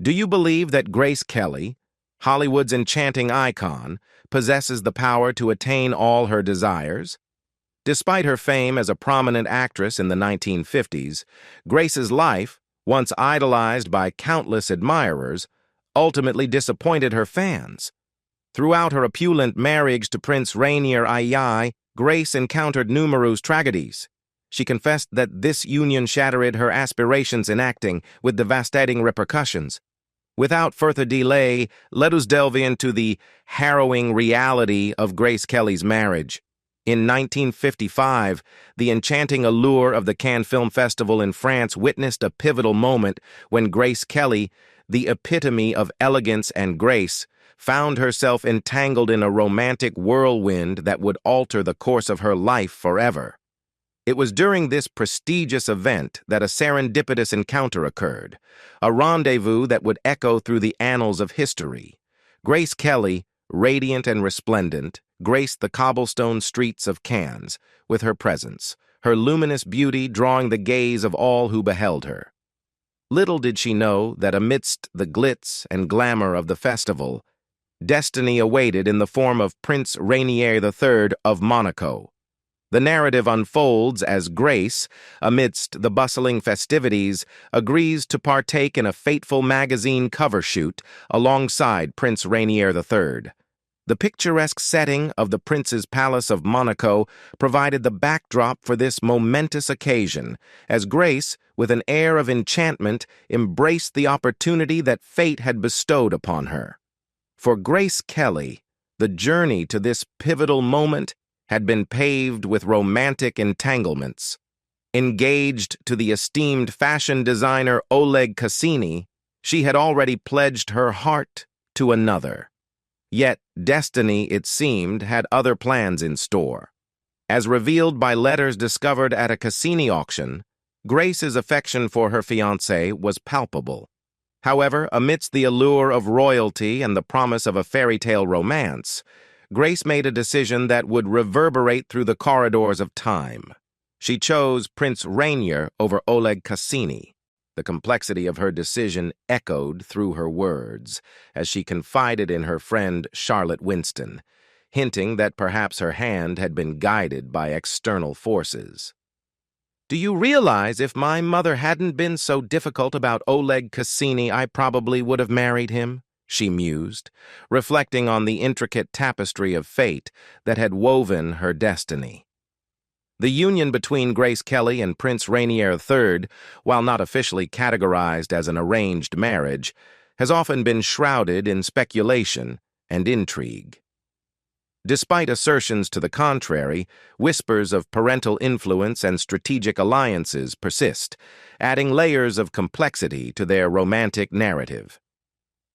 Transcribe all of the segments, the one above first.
Do you believe that Grace Kelly, Hollywood's enchanting icon, possesses the power to attain all her desires? Despite her fame as a prominent actress in the 1950s, Grace's life, once idolized by countless admirers, ultimately disappointed her fans. Throughout her opulent marriage to Prince Rainier III, Grace encountered numerous tragedies. She confessed that this union shattered her aspirations in acting with devastating repercussions. Without further delay, let us delve into the harrowing reality of Grace Kelly's marriage. In 1955, the enchanting allure of the Cannes Film Festival in France witnessed a pivotal moment when Grace Kelly, the epitome of elegance and grace, found herself entangled in a romantic whirlwind that would alter the course of her life forever. It was during this prestigious event that a serendipitous encounter occurred, a rendezvous that would echo through the annals of history. Grace Kelly, radiant and resplendent, graced the cobblestone streets of Cannes with her presence, her luminous beauty drawing the gaze of all who beheld her. Little did she know that amidst the glitz and glamour of the festival, destiny awaited in the form of Prince Rainier III of Monaco. The narrative unfolds as Grace, amidst the bustling festivities, agrees to partake in a fateful magazine cover shoot alongside Prince Rainier III. The picturesque setting of the Prince's Palace of Monaco provided the backdrop for this momentous occasion, as Grace, with an air of enchantment, embraced the opportunity that fate had bestowed upon her. For Grace Kelly, the journey to this pivotal moment had been paved with romantic entanglements. Engaged to the esteemed fashion designer Oleg Cassini, she had already pledged her heart to another. Yet destiny, it seemed, had other plans in store. As revealed by letters discovered at a Cassini auction, Grace's affection for her fiancé was palpable. However, amidst the allure of royalty and the promise of a fairy tale romance, Grace made a decision that would reverberate through the corridors of time. She chose Prince Rainier over Oleg Cassini. The complexity of her decision echoed through her words as she confided in her friend Charlotte Winston, hinting that perhaps her hand had been guided by external forces. "Do you realize if my mother hadn't been so difficult about Oleg Cassini, I probably would have married him?" she mused, reflecting on the intricate tapestry of fate that had woven her destiny. The union between Grace Kelly and Prince Rainier III, while not officially categorized as an arranged marriage, has often been shrouded in speculation and intrigue. Despite assertions to the contrary, whispers of parental influence and strategic alliances persist, adding layers of complexity to their romantic narrative.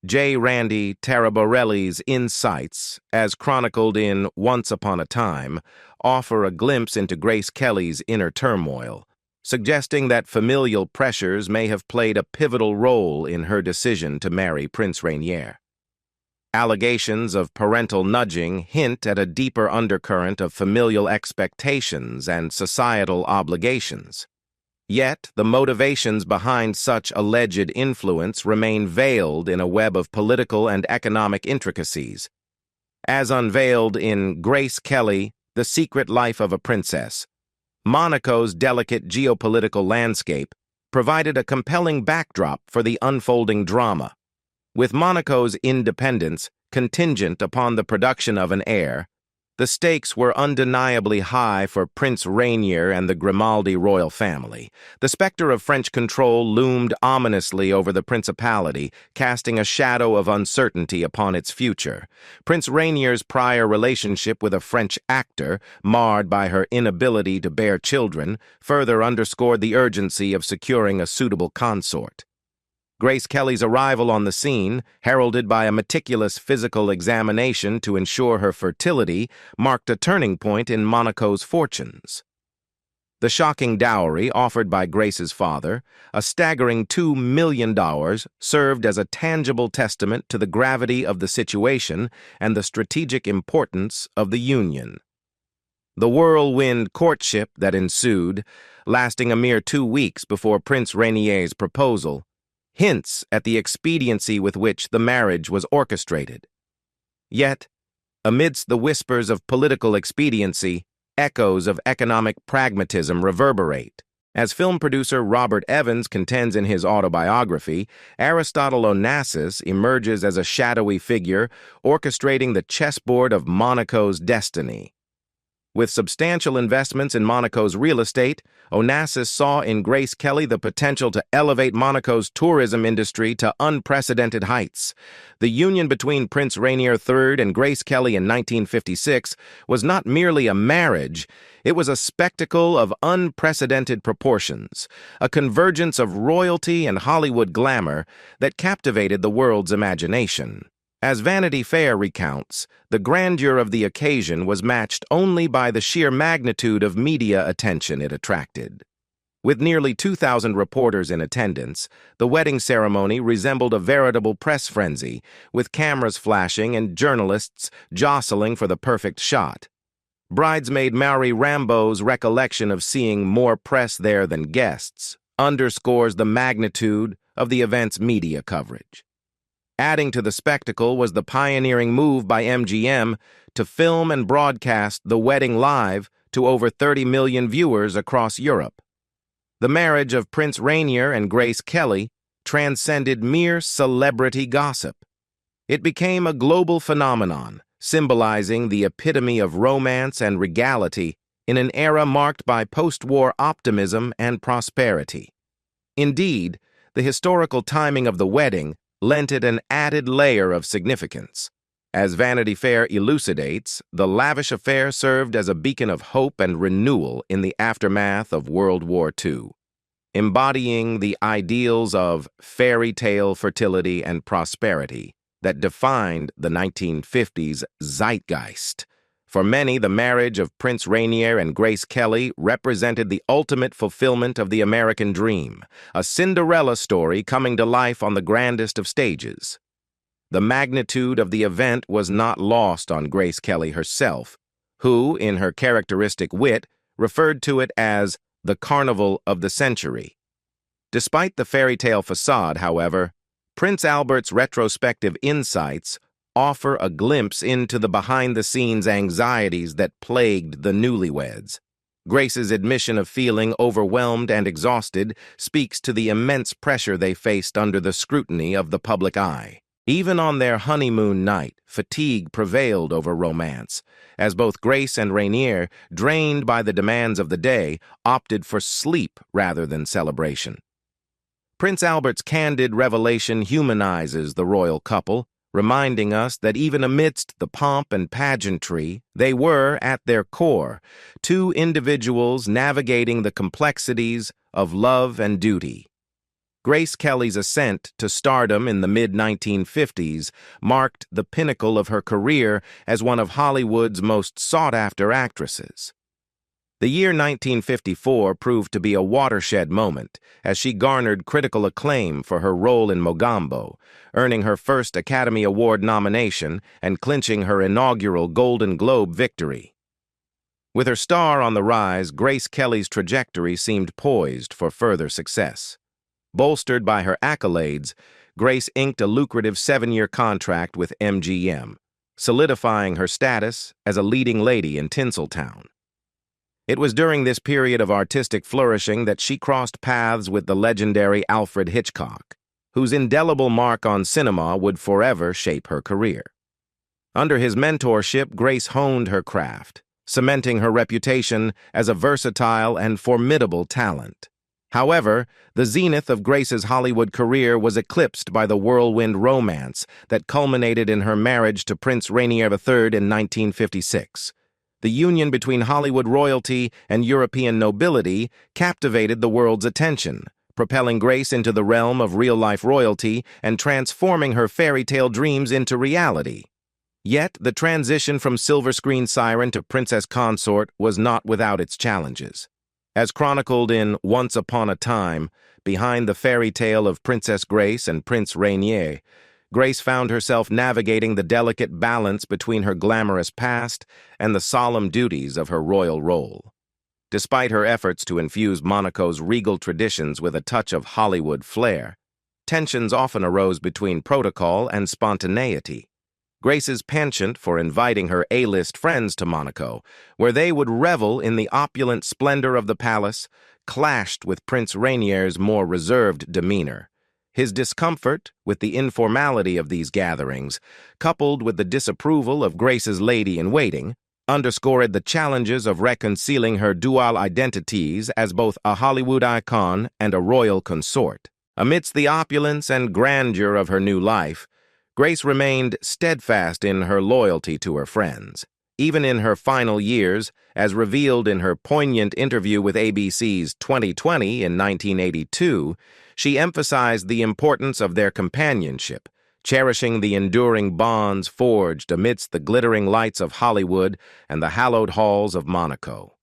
J. Randy Taraborelli's insights, as chronicled in Once Upon a Time, offer a glimpse into Grace Kelly's inner turmoil, suggesting that familial pressures may have played a pivotal role in her decision to marry Prince Rainier. Allegations of parental nudging hint at a deeper undercurrent of familial expectations and societal obligations. Yet, the motivations behind such alleged influence remain veiled in a web of political and economic intricacies. As unveiled in Grace Kelly, The Secret Life of a Princess, Monaco's delicate geopolitical landscape provided a compelling backdrop for the unfolding drama. With Monaco's independence contingent upon the production of an heir, the stakes were undeniably high for Prince Rainier and the Grimaldi royal family. The specter of French control loomed ominously over the principality, casting a shadow of uncertainty upon its future. Prince Rainier's prior relationship with a French actor, marred by her inability to bear children, further underscored the urgency of securing a suitable consort. Grace Kelly's arrival on the scene, heralded by a meticulous physical examination to ensure her fertility, marked a turning point in Monaco's fortunes. The shocking dowry offered by Grace's father, a staggering $2 million, served as a tangible testament to the gravity of the situation and the strategic importance of the union. The whirlwind courtship that ensued, lasting a mere 2 weeks before Prince Rainier's proposal, hints at the expediency with which the marriage was orchestrated. Yet, amidst the whispers of political expediency, echoes of economic pragmatism reverberate. As film producer Robert Evans contends in his autobiography, Aristotle Onassis emerges as a shadowy figure orchestrating the chessboard of Monaco's destiny. With substantial investments in Monaco's real estate, Onassis saw in Grace Kelly the potential to elevate Monaco's tourism industry to unprecedented heights. The union between Prince Rainier III and Grace Kelly in 1956 was not merely a marriage, it was a spectacle of unprecedented proportions, a convergence of royalty and Hollywood glamour that captivated the world's imagination. As Vanity Fair recounts, the grandeur of the occasion was matched only by the sheer magnitude of media attention it attracted. With nearly 2,000 reporters in attendance, the wedding ceremony resembled a veritable press frenzy, with cameras flashing and journalists jostling for the perfect shot. Bridesmaid Mary Rambo's recollection of seeing more press there than guests underscores the magnitude of the event's media coverage. Adding to the spectacle was the pioneering move by MGM to film and broadcast the wedding live to over 30 million viewers across Europe. The marriage of Prince Rainier and Grace Kelly transcended mere celebrity gossip. It became a global phenomenon, symbolizing the epitome of romance and regality in an era marked by post-war optimism and prosperity. Indeed, the historical timing of the wedding lent it an added layer of significance. As Vanity Fair elucidates, the lavish affair served as a beacon of hope and renewal in the aftermath of World War II, embodying the ideals of fairy tale fertility and prosperity that defined the 1950s zeitgeist. For many, the marriage of Prince Rainier and Grace Kelly represented the ultimate fulfillment of the American dream, a Cinderella story coming to life on the grandest of stages. The magnitude of the event was not lost on Grace Kelly herself, who, in her characteristic wit, referred to it as the carnival of the century. Despite the fairy tale facade, however, Prince Albert's retrospective insights offer a glimpse into the behind-the-scenes anxieties that plagued the newlyweds. Grace's admission of feeling overwhelmed and exhausted speaks to the immense pressure they faced under the scrutiny of the public eye. Even on their honeymoon night, fatigue prevailed over romance, as both Grace and Rainier, drained by the demands of the day, opted for sleep rather than celebration. Prince Albert's candid revelation humanizes the royal couple, reminding us that even amidst the pomp and pageantry, they were, at their core, two individuals navigating the complexities of love and duty. Grace Kelly's ascent to stardom in the mid-1950s marked the pinnacle of her career as one of Hollywood's most sought-after actresses. The year 1954 proved to be a watershed moment, as she garnered critical acclaim for her role in Mogambo, earning her first Academy Award nomination and clinching her inaugural Golden Globe victory. With her star on the rise, Grace Kelly's trajectory seemed poised for further success. Bolstered by her accolades, Grace inked a lucrative 7-year contract with MGM, solidifying her status as a leading lady in Tinseltown. It was during this period of artistic flourishing that she crossed paths with the legendary Alfred Hitchcock, whose indelible mark on cinema would forever shape her career. Under his mentorship, Grace honed her craft, cementing her reputation as a versatile and formidable talent. However, the zenith of Grace's Hollywood career was eclipsed by the whirlwind romance that culminated in her marriage to Prince Rainier III in 1956. The union between Hollywood royalty and European nobility captivated the world's attention, propelling Grace into the realm of real-life royalty and transforming her fairy tale dreams into reality. Yet, the transition from silver screen siren to princess consort was not without its challenges. As chronicled in Once Upon a Time, behind the fairy tale of Princess Grace and Prince Rainier, Grace found herself navigating the delicate balance between her glamorous past and the solemn duties of her royal role. Despite her efforts to infuse Monaco's regal traditions with a touch of Hollywood flair, tensions often arose between protocol and spontaneity. Grace's penchant for inviting her A-list friends to Monaco, where they would revel in the opulent splendor of the palace, clashed with Prince Rainier's more reserved demeanor. His discomfort with the informality of these gatherings, coupled with the disapproval of Grace's lady-in-waiting, underscored the challenges of reconciling her dual identities as both a Hollywood icon and a royal consort. Amidst the opulence and grandeur of her new life, Grace remained steadfast in her loyalty to her friends. Even in her final years, as revealed in her poignant interview with ABC's 2020 in 1982, she emphasized the importance of their companionship, cherishing the enduring bonds forged amidst the glittering lights of Hollywood and the hallowed halls of Monaco.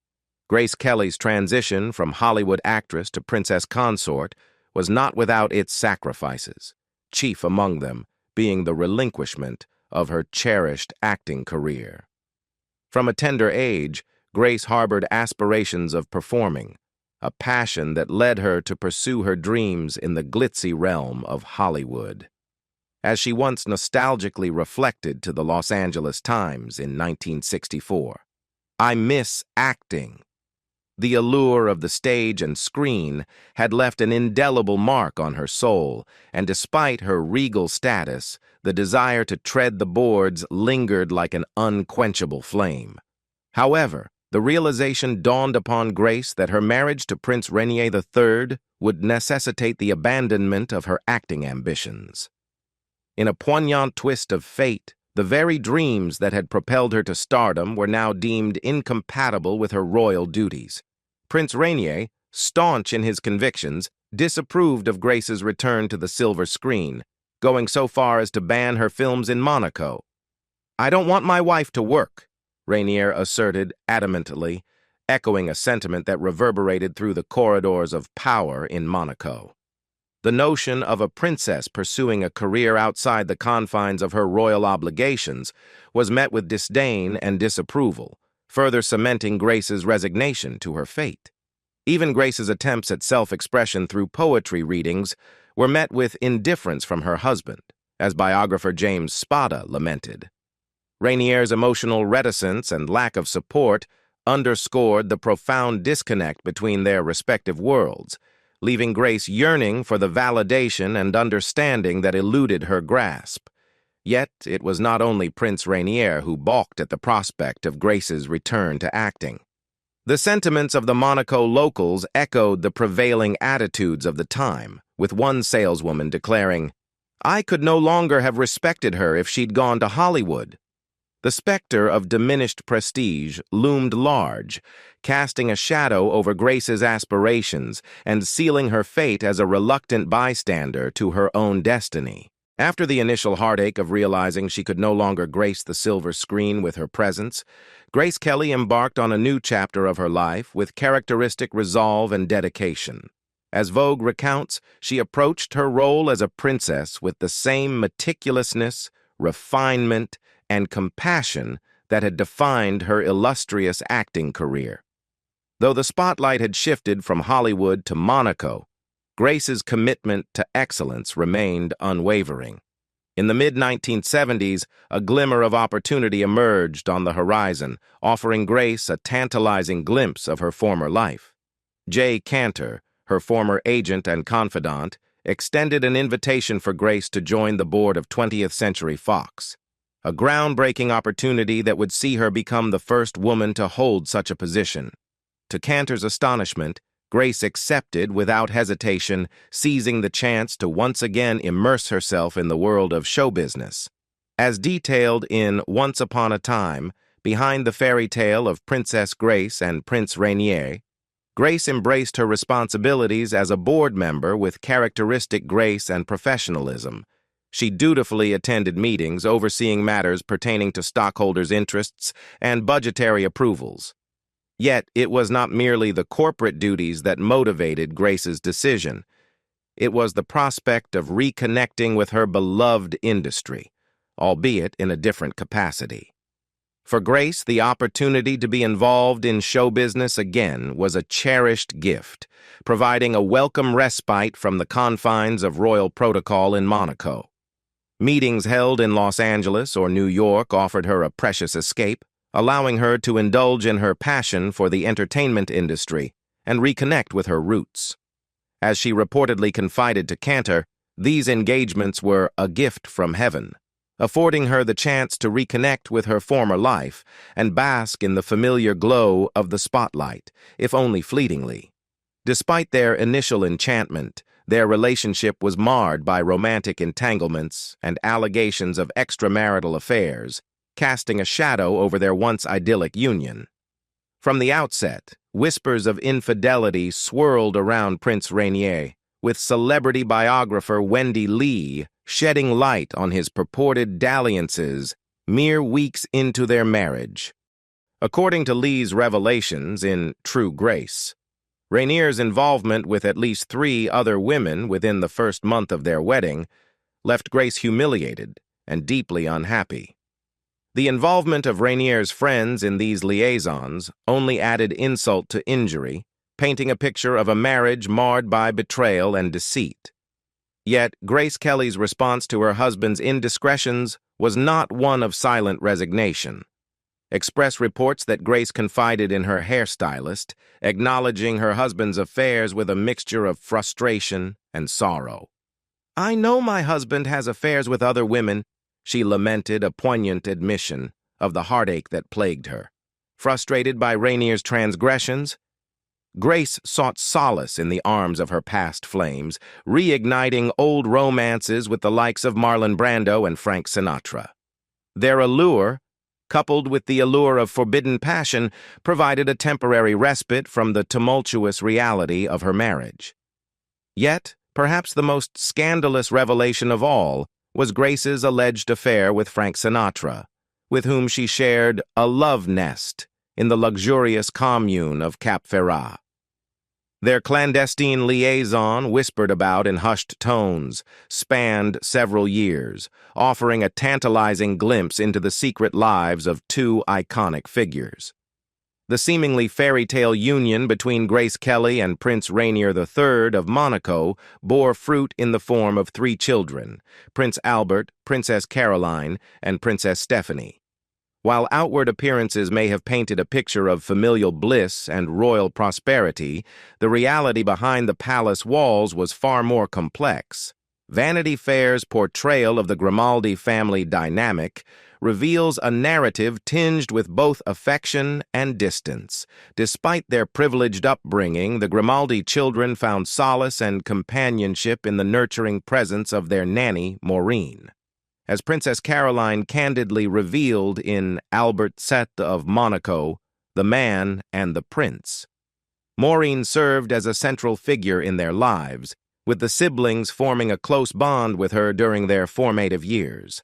Grace Kelly's transition from Hollywood actress to princess consort was not without its sacrifices, chief among them being the relinquishment of her cherished acting career. From a tender age, Grace harbored aspirations of performing, a passion that led her to pursue her dreams in the glitzy realm of Hollywood. As she once nostalgically reflected to the Los Angeles Times in 1964, "I miss acting." The allure of the stage and screen had left an indelible mark on her soul, and despite her regal status, the desire to tread the boards lingered like an unquenchable flame. However, the realization dawned upon Grace that her marriage to Prince Rainier III would necessitate the abandonment of her acting ambitions. In a poignant twist of fate, the very dreams that had propelled her to stardom were now deemed incompatible with her royal duties. Prince Rainier, staunch in his convictions, disapproved of Grace's return to the silver screen, going so far as to ban her films in Monaco. "I don't want my wife to work," Rainier asserted adamantly, echoing a sentiment that reverberated through the corridors of power in Monaco. The notion of a princess pursuing a career outside the confines of her royal obligations was met with disdain and disapproval, further cementing Grace's resignation to her fate. Even Grace's attempts at self-expression through poetry readings were met with indifference from her husband, as biographer James Spada lamented. Rainier's emotional reticence and lack of support underscored the profound disconnect between their respective worlds, leaving Grace yearning for the validation and understanding that eluded her grasp. Yet it was not only Prince Rainier who balked at the prospect of Grace's return to acting. The sentiments of the Monaco locals echoed the prevailing attitudes of the time, with one saleswoman declaring, "I could no longer have respected her if she'd gone to Hollywood." The specter of diminished prestige loomed large, casting a shadow over Grace's aspirations and sealing her fate as a reluctant bystander to her own destiny. After the initial heartache of realizing she could no longer grace the silver screen with her presence, Grace Kelly embarked on a new chapter of her life with characteristic resolve and dedication. As Vogue recounts, she approached her role as a princess with the same meticulousness, refinement, and compassion that had defined her illustrious acting career. Though the spotlight had shifted from Hollywood to Monaco, Grace's commitment to excellence remained unwavering. In the mid-1970s, a glimmer of opportunity emerged on the horizon, offering Grace a tantalizing glimpse of her former life. Jay Cantor, her former agent and confidant, extended an invitation for Grace to join the board of 20th Century Fox, a groundbreaking opportunity that would see her become the first woman to hold such a position. To Cantor's astonishment, Grace accepted without hesitation, seizing the chance to once again immerse herself in the world of show business. As detailed in Once Upon a Time, behind the fairy tale of Princess Grace and Prince Rainier, Grace embraced her responsibilities as a board member with characteristic grace and professionalism. She dutifully attended meetings overseeing matters pertaining to stockholders' interests and budgetary approvals. Yet it was not merely the corporate duties that motivated Grace's decision. It was the prospect of reconnecting with her beloved industry, albeit in a different capacity. For Grace, the opportunity to be involved in show business again was a cherished gift, providing a welcome respite from the confines of royal protocol in Monaco. Meetings held in Los Angeles or New York offered her a precious escape, allowing her to indulge in her passion for the entertainment industry and reconnect with her roots. As she reportedly confided to Cantor, these engagements were a gift from heaven, affording her the chance to reconnect with her former life and bask in the familiar glow of the spotlight, if only fleetingly. Despite their initial enchantment, their relationship was marred by romantic entanglements and allegations of extramarital affairs, casting a shadow over their once idyllic union. From the outset, whispers of infidelity swirled around Prince Rainier, with celebrity biographer Wendy Lee shedding light on his purported dalliances mere weeks into their marriage. According to Lee's revelations in True Grace, Rainier's involvement with at least 3 other women within the first month of their wedding left Grace humiliated and deeply unhappy. The involvement of Rainier's friends in these liaisons only added insult to injury, painting a picture of a marriage marred by betrayal and deceit. Yet, Grace Kelly's response to her husband's indiscretions was not one of silent resignation. Express reports that Grace confided in her hairstylist, acknowledging her husband's affairs with a mixture of frustration and sorrow. "I know my husband has affairs with other women," she lamented, a poignant admission of the heartache that plagued her. Frustrated by Rainier's transgressions, Grace sought solace in the arms of her past flames, reigniting old romances with the likes of Marlon Brando and Frank Sinatra. Their allure, coupled with the allure of forbidden passion, provided a temporary respite from the tumultuous reality of her marriage. Yet, perhaps the most scandalous revelation of all was Grace's alleged affair with Frank Sinatra, with whom she shared a love nest in the luxurious commune of Cap Ferrat. Their clandestine liaison, whispered about in hushed tones, spanned several years, offering a tantalizing glimpse into the secret lives of 2 iconic figures. The seemingly fairy tale union between Grace Kelly and Prince Rainier III of Monaco bore fruit in the form of 3 children, Prince Albert, Princess Caroline, and Princess Stephanie. While outward appearances may have painted a picture of familial bliss and royal prosperity, the reality behind the palace walls was far more complex. Vanity Fair's portrayal of the Grimaldi family dynamic reveals a narrative tinged with both affection and distance. Despite their privileged upbringing, the Grimaldi children found solace and companionship in the nurturing presence of their nanny, Maureen. As Princess Caroline candidly revealed in Albert VII of Monaco, The Man and the Prince, Maureen served as a central figure in their lives, with the siblings forming a close bond with her during their formative years.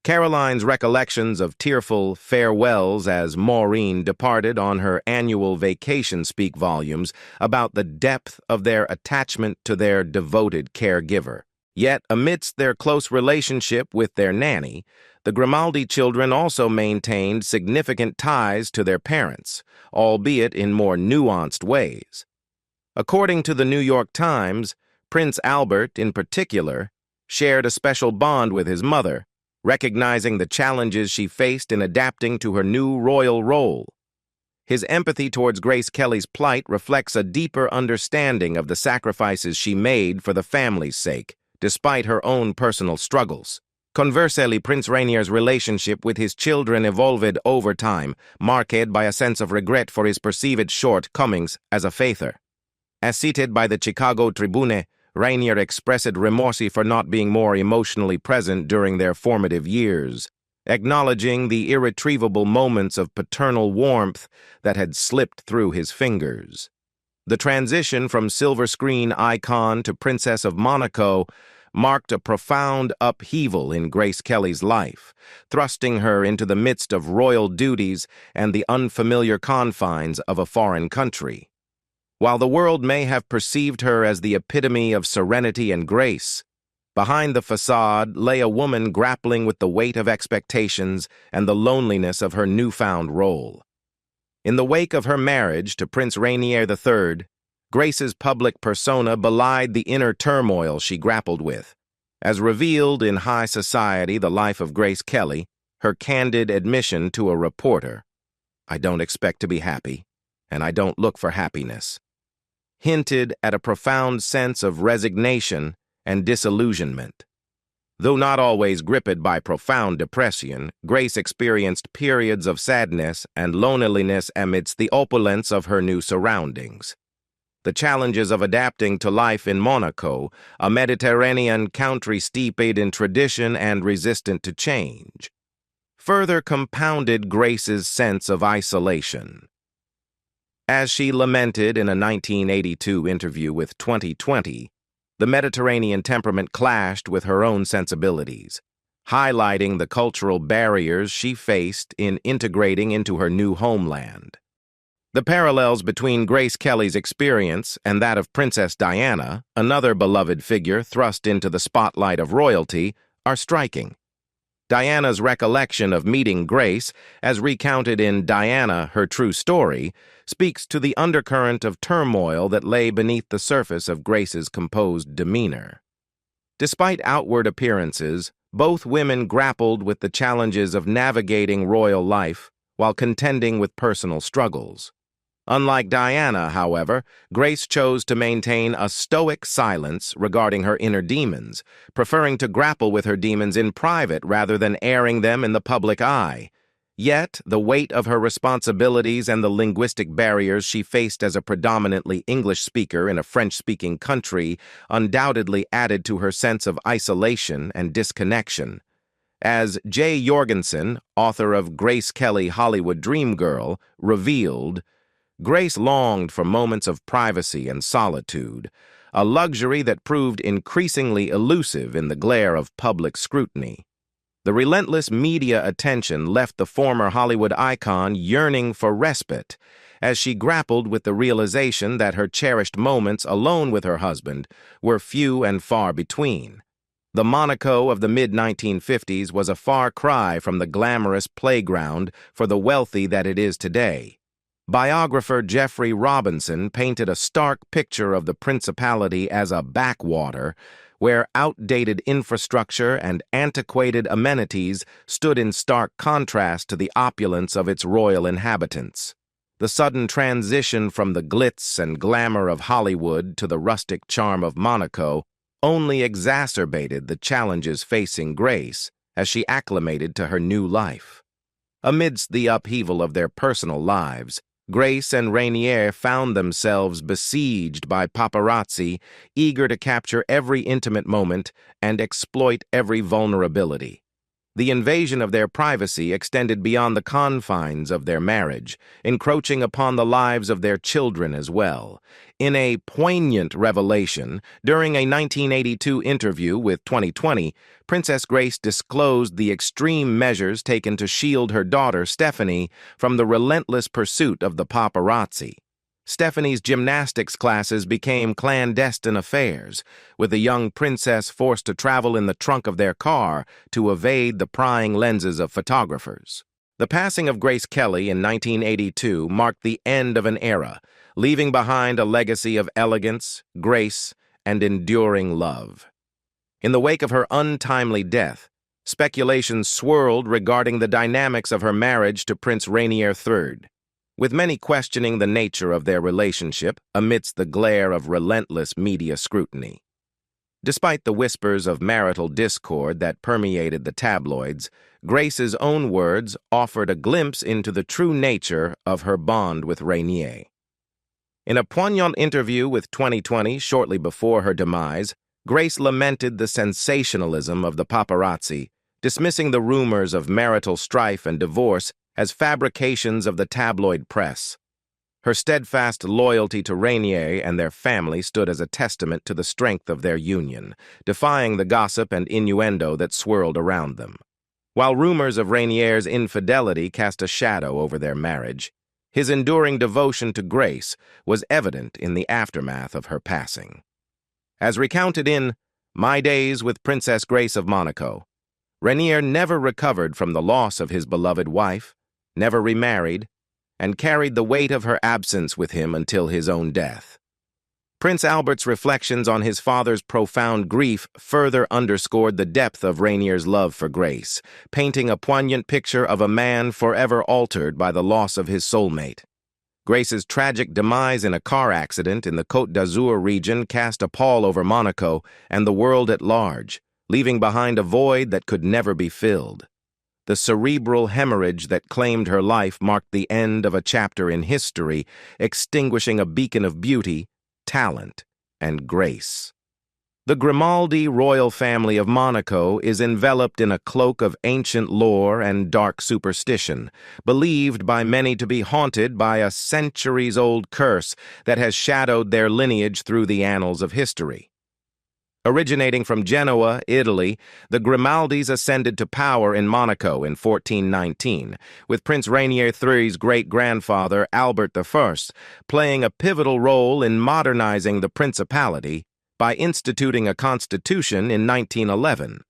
Caroline's recollections of tearful farewells as Maureen departed on her annual vacation speak volumes about the depth of their attachment to their devoted caregiver. Yet, amidst their close relationship with their nanny, the Grimaldi children also maintained significant ties to their parents, albeit in more nuanced ways. According to the New York Times, Prince Albert, in particular, shared a special bond with his mother, recognizing the challenges she faced in adapting to her new royal role. His empathy towards Grace Kelly's plight reflects a deeper understanding of the sacrifices she made for the family's sake, despite her own personal struggles. Conversely, Prince Rainier's relationship with his children evolved over time, marked by a sense of regret for his perceived shortcomings as a father. As cited by the Chicago Tribune, Rainier expressed remorse for not being more emotionally present during their formative years, acknowledging the irretrievable moments of paternal warmth that had slipped through his fingers. The transition from silver screen icon to Princess of Monaco marked a profound upheaval in Grace Kelly's life, thrusting her into the midst of royal duties and the unfamiliar confines of a foreign country. While the world may have perceived her as the epitome of serenity and grace, Behind the facade lay a woman grappling with the weight of expectations and the loneliness of her newfound role. In the wake of her marriage to Prince Rainier III, Grace's public persona belied the inner turmoil she grappled with. As revealed in High Society: The Life of Grace Kelly, her candid admission to a reporter, "I don't expect to be happy, and I don't look for happiness," hinted at a profound sense of resignation and disillusionment. Though not always gripped by profound depression, Grace experienced periods of sadness and loneliness amidst the opulence of her new surroundings. The challenges of adapting to life in Monaco, a Mediterranean country steeped in tradition and resistant to change, further compounded Grace's sense of isolation. As she lamented in a 1982 interview with 2020, the Mediterranean temperament clashed with her own sensibilities, highlighting the cultural barriers she faced in integrating into her new homeland. The parallels between Grace Kelly's experience and that of Princess Diana, another beloved figure thrust into the spotlight of royalty, are striking. Diana's recollection of meeting Grace, as recounted in Diana, Her True Story, speaks to the undercurrent of turmoil that lay beneath the surface of Grace's composed demeanor. Despite outward appearances, both women grappled with the challenges of navigating royal life while contending with personal struggles. Unlike Diana, however, Grace chose to maintain a stoic silence regarding her inner demons, preferring to grapple with her demons in private rather than airing them in the public eye. Yet, the weight of her responsibilities and the linguistic barriers she faced as a predominantly English speaker in a French-speaking country undoubtedly added to her sense of isolation and disconnection. As Jay Jorgensen, author of Grace Kelly, Hollywood Dream Girl, revealed, Grace longed for moments of privacy and solitude, a luxury that proved increasingly elusive in the glare of public scrutiny. The relentless media attention left the former Hollywood icon yearning for respite, as she grappled with the realization that her cherished moments alone with her husband were few and far between. The Monaco of the mid-1950s was a far cry from the glamorous playground for the wealthy that it is today. Biographer Jeffrey Robinson painted a stark picture of the principality as a backwater, where outdated infrastructure and antiquated amenities stood in stark contrast to the opulence of its royal inhabitants. The sudden transition from the glitz and glamour of Hollywood to the rustic charm of Monaco only exacerbated the challenges facing Grace as she acclimated to her new life. Amidst the upheaval of their personal lives, Grace and Rainier found themselves besieged by paparazzi, eager to capture every intimate moment and exploit every vulnerability. The invasion of their privacy extended beyond the confines of their marriage, encroaching upon the lives of their children as well. In a poignant revelation, during a 1982 interview with 2020, Princess Grace disclosed the extreme measures taken to shield her daughter, Stephanie, from the relentless pursuit of the paparazzi. Stephanie's gymnastics classes became clandestine affairs, with the young princess forced to travel in the trunk of their car to evade the prying lenses of photographers. The passing of Grace Kelly in 1982 marked the end of an era, leaving behind a legacy of elegance, grace, and enduring love. In the wake of her untimely death, speculations swirled regarding the dynamics of her marriage to Prince Rainier III, with many questioning the nature of their relationship amidst the glare of relentless media scrutiny. Despite the whispers of marital discord that permeated the tabloids, Grace's own words offered a glimpse into the true nature of her bond with Rainier. In a poignant interview with 2020 shortly before her demise, Grace lamented the sensationalism of the paparazzi, dismissing the rumors of marital strife and divorce as fabrications of the tabloid press. Her steadfast loyalty to Rainier and their family stood as a testament to the strength of their union, defying the gossip and innuendo that swirled around them. While rumors of Rainier's infidelity cast a shadow over their marriage, his enduring devotion to Grace was evident in the aftermath of her passing. As recounted in My Days with Princess Grace of Monaco. Rainier never recovered from the loss of his beloved wife, never remarried, and carried the weight of her absence with him until his own death. Prince Albert's reflections on his father's profound grief further underscored the depth of Rainier's love for Grace, painting a poignant picture of a man forever altered by the loss of his soulmate. Grace's tragic demise in a car accident in the Côte d'Azur region cast a pall over Monaco and the world at large, leaving behind a void that could never be filled. The cerebral hemorrhage that claimed her life marked the end of a chapter in history, extinguishing a beacon of beauty, talent, and grace. The Grimaldi royal family of Monaco is enveloped in a cloak of ancient lore and dark superstition, believed by many to be haunted by a centuries-old curse that has shadowed their lineage through the annals of history. Originating from Genoa, Italy, the Grimaldis ascended to power in Monaco in 1419, with Prince Rainier III's great-grandfather, Albert I, playing a pivotal role in modernizing the principality by instituting a constitution in 1911.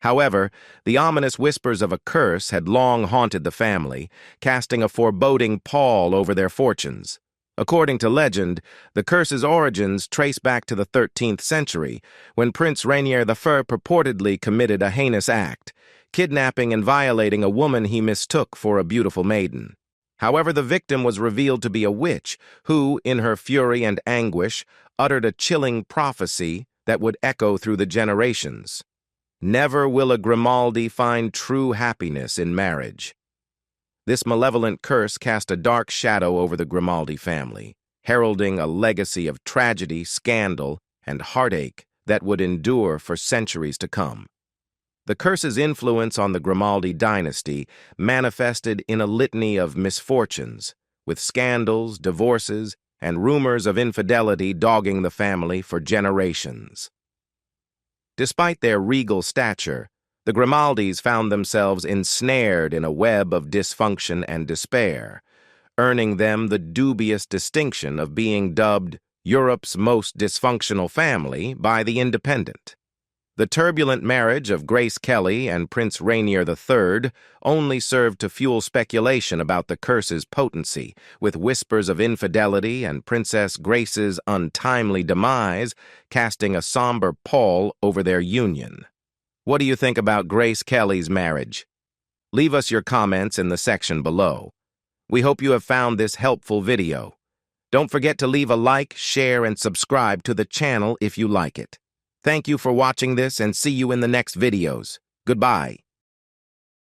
However, the ominous whispers of a curse had long haunted the family, casting a foreboding pall over their fortunes. According to legend, the curse's origins trace back to the 13th century, when Prince Rainier III purportedly committed a heinous act, kidnapping and violating a woman he mistook for a beautiful maiden. However, the victim was revealed to be a witch who, in her fury and anguish, uttered a chilling prophecy that would echo through the generations. Never will a Grimaldi find true happiness in marriage. This malevolent curse cast a dark shadow over the Grimaldi family, heralding a legacy of tragedy, scandal, and heartache that would endure for centuries to come. The curse's influence on the Grimaldi dynasty manifested in a litany of misfortunes, with scandals, divorces, and rumors of infidelity dogging the family for generations. Despite their regal stature, the Grimaldis found themselves ensnared in a web of dysfunction and despair, earning them the dubious distinction of being dubbed Europe's most dysfunctional family by The Independent. The turbulent marriage of Grace Kelly and Prince Rainier III only served to fuel speculation about the curse's potency, with whispers of infidelity and Princess Grace's untimely demise casting a somber pall over their union. What do you think about Grace Kelly's marriage? Leave us your comments in the section below. We hope you have found this helpful video. Don't forget to leave a like, share, and subscribe to the channel if you like it. Thank you for watching this and see you in the next videos. Goodbye.